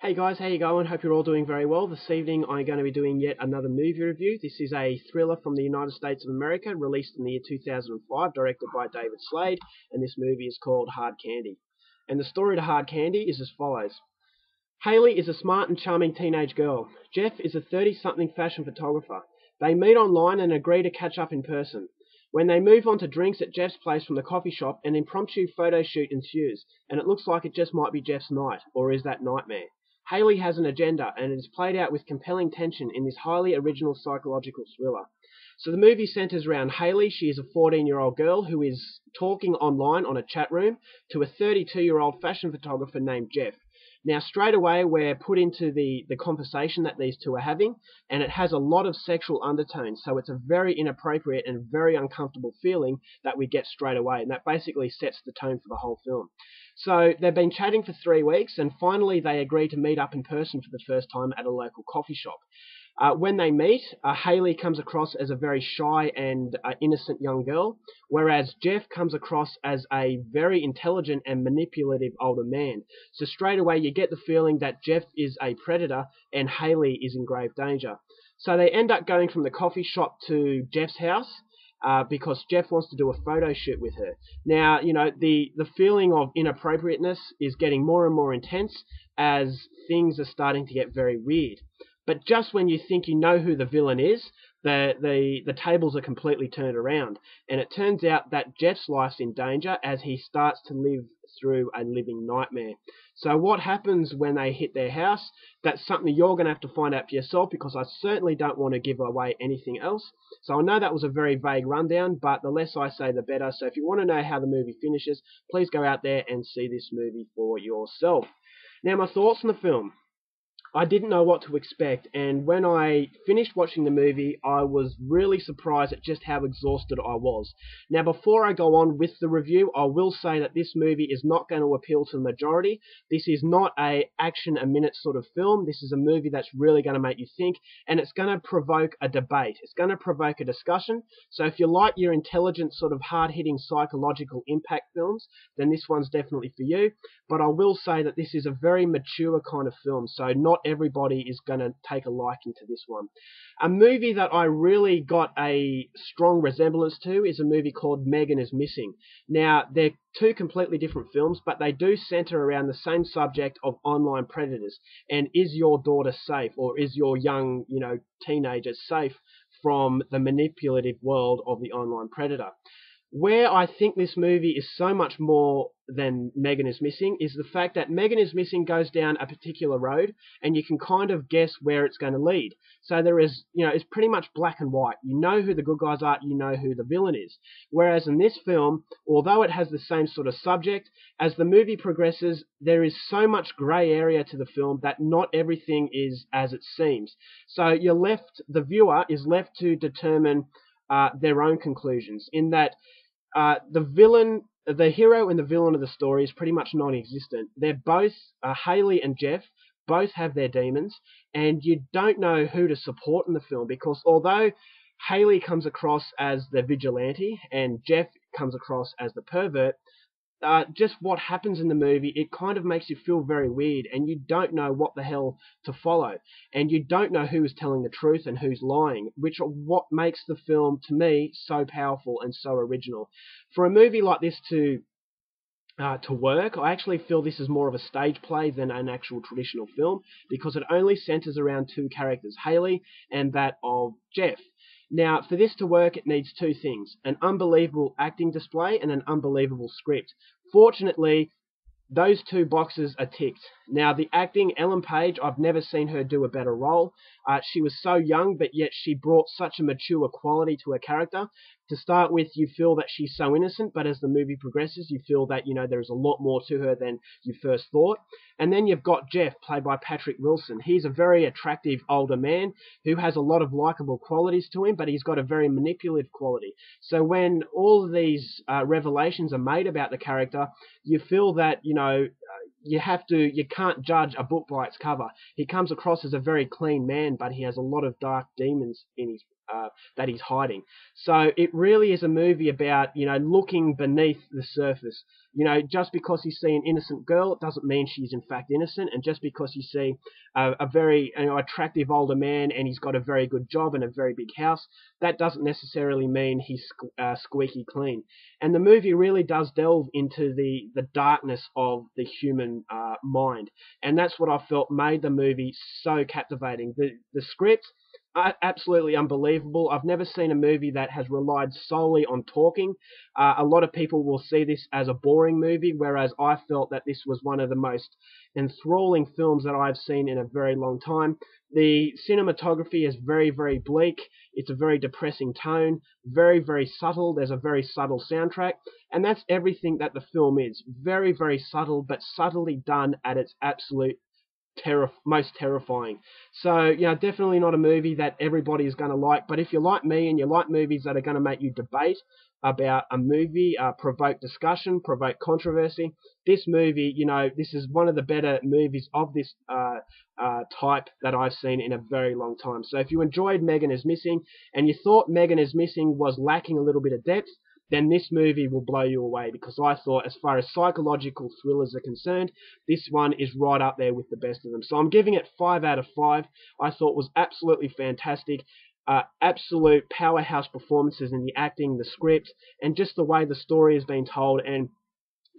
Hey guys, how you going? Hope you're all doing very well. This evening I'm going to be doing yet another movie review. This is a thriller from the United States of America, released in the year 2005, directed by David Slade, and this movie is called Hard Candy. And the story to Hard Candy is as follows. Haley is a smart and charming teenage girl. Jeff is a 30-something fashion photographer. They meet online and agree to catch up in person. When they move on to drinks at Jeff's place from the coffee shop, an impromptu photo shoot ensues, and it looks like it just might be Jeff's night, or is that nightmare? Haley has an agenda, and it is played out with compelling tension in this highly original psychological thriller. So the movie centers around Haley. She is a 14-year-old girl who is talking online on a chat room to a 32-year-old fashion photographer named Jeff. Now, straight away, we're put into the conversation that these two are having, and it has a lot of sexual undertones, so it's a very inappropriate and very uncomfortable feeling that we get straight away, and that basically sets the tone for the whole film. So they've been chatting for 3 weeks, and finally they agree to meet up in person for the first time at a local coffee shop. When they meet, Haley comes across as a very shy and innocent young girl, whereas Jeff comes across as a very intelligent and manipulative older man. So straight away you get the feeling that Jeff is a predator and Haley is in grave danger. So they end up going from the coffee shop to Jeff's house, because Jeff wants to do a photo shoot with her. Now, the feeling of inappropriateness is getting more and more intense as things are starting to get very weird. But just when you think you know who the villain is, the tables are completely turned around, and it turns out that Jeff's life's in danger as he starts to live through a living nightmare. So what happens when they hit their house? That's something you're going to have to find out for yourself, because I certainly don't want to give away anything else. So I know that was a very vague rundown, but the less I say the better. So if you want to know how the movie finishes, please go out there and see this movie for yourself. Now, my thoughts on the film. I didn't know what to expect, and when I finished watching the movie, I was really surprised at just how exhausted I was. Now, before I go on with the review, I will say that this movie is not going to appeal to the majority. This is not a action-a-minute sort of film. This is a movie that's really going to make you think, and it's going to provoke a debate. It's going to provoke a discussion. So if you like your intelligent, sort of hard-hitting psychological impact films, then this one's definitely for you. But I will say that this is a very mature kind of film, so not everybody is going to take a liking to this one. A movie that I really got a strong resemblance to is a movie called Megan is Missing. Now, they're two completely different films, but they do center around the same subject of online predators. And is your daughter safe, or is your young, teenager safe from the manipulative world of the online predator? Where I think this movie is so much more than Megan is Missing is the fact that Megan is Missing goes down a particular road, and you can kind of guess where it's going to lead. So there is, it's pretty much black and white. You know who the good guys are, you know who the villain is. Whereas in this film, although it has the same sort of subject, as the movie progresses, there is so much grey area to the film that not everything is as it seems. So the viewer is left to determine their own conclusions, in that the hero and the villain of the story is pretty much non-existent. They're both, Haley and Jeff, both have their demons, and you don't know who to support in the film, because although Haley comes across as the vigilante and Jeff comes across as the pervert, just what happens in the movie, it kind of makes you feel very weird, and you don't know what the hell to follow, and you don't know who is telling the truth and who's lying, which are what makes the film, to me, so powerful and so original. For a movie like this to work, I actually feel this is more of a stage play than an actual traditional film, because it only centers around two characters, Haley and that of Jeff. Now, for this to work, it needs two things: an unbelievable acting display and an unbelievable script. Fortunately, those two boxes are ticked. Now, the acting, Ellen Page, I've never seen her do a better role. She was so young, but yet she brought such a mature quality to her character. To start with, you feel that she's so innocent, but as the movie progresses, you feel that, there's a lot more to her than you first thought. And then you've got Jeff, played by Patrick Wilson. He's a very attractive older man who has a lot of likable qualities to him, but he's got a very manipulative quality. So when all of these revelations are made about the character, you feel that, you can't judge a book by its cover. He comes across as a very clean man, but he has a lot of dark demons in his that he's hiding. So it really is a movie about, looking beneath the surface. Just because you see an innocent girl, it doesn't mean she's in fact innocent. And just because you see a very attractive older man and he's got a very good job and a very big house, that doesn't necessarily mean he's squeaky clean. And the movie really does delve into the darkness of the human mind. And that's what I felt made the movie so captivating. The script, absolutely unbelievable. I've never seen a movie that has relied solely on talking. A lot of people will see this as a boring movie, whereas I felt that this was one of the most enthralling films that I've seen in a very long time. The cinematography is very, very bleak. It's a very depressing tone, very, very subtle. There's a very subtle soundtrack, and that's everything that the film is. Very, very subtle, but subtly done at its absolute most terrifying. So, definitely not a movie that everybody is going to like, but if you like me and you like movies that are going to make you debate about a movie, provoke discussion, provoke controversy, this movie, this is one of the better movies of this type that I've seen in a very long time. So if you enjoyed Megan is Missing and you thought Megan is Missing was lacking a little bit of depth, then this movie will blow you away, because I thought, as far as psychological thrillers are concerned, this one is right up there with the best of them. So I'm giving it 5 out of 5. I thought it was absolutely fantastic. Absolute powerhouse performances in the acting, the script, and just the way the story has been told, and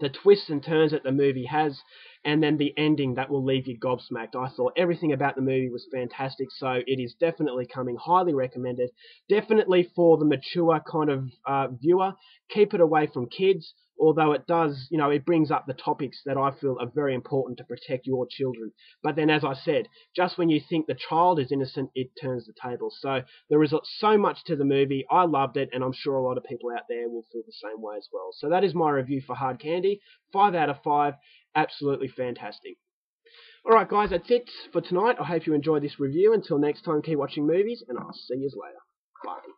the twists and turns that the movie has, and then the ending that will leave you gobsmacked. I thought everything about the movie was fantastic, so it is definitely coming, highly recommended. Definitely for the mature kind of viewer. Keep it away from kids, although it does, it brings up the topics that I feel are very important to protect your children. But then, as I said, just when you think the child is innocent, it turns the table. So there is so much to the movie. I loved it, and I'm sure a lot of people out there will feel the same way as well. So that is my review for Hard Candy. 5 out of 5. Absolutely fantastic. Alright guys, that's it for tonight. I hope you enjoyed this review. Until next time, keep watching movies, and I'll see you later. Bye.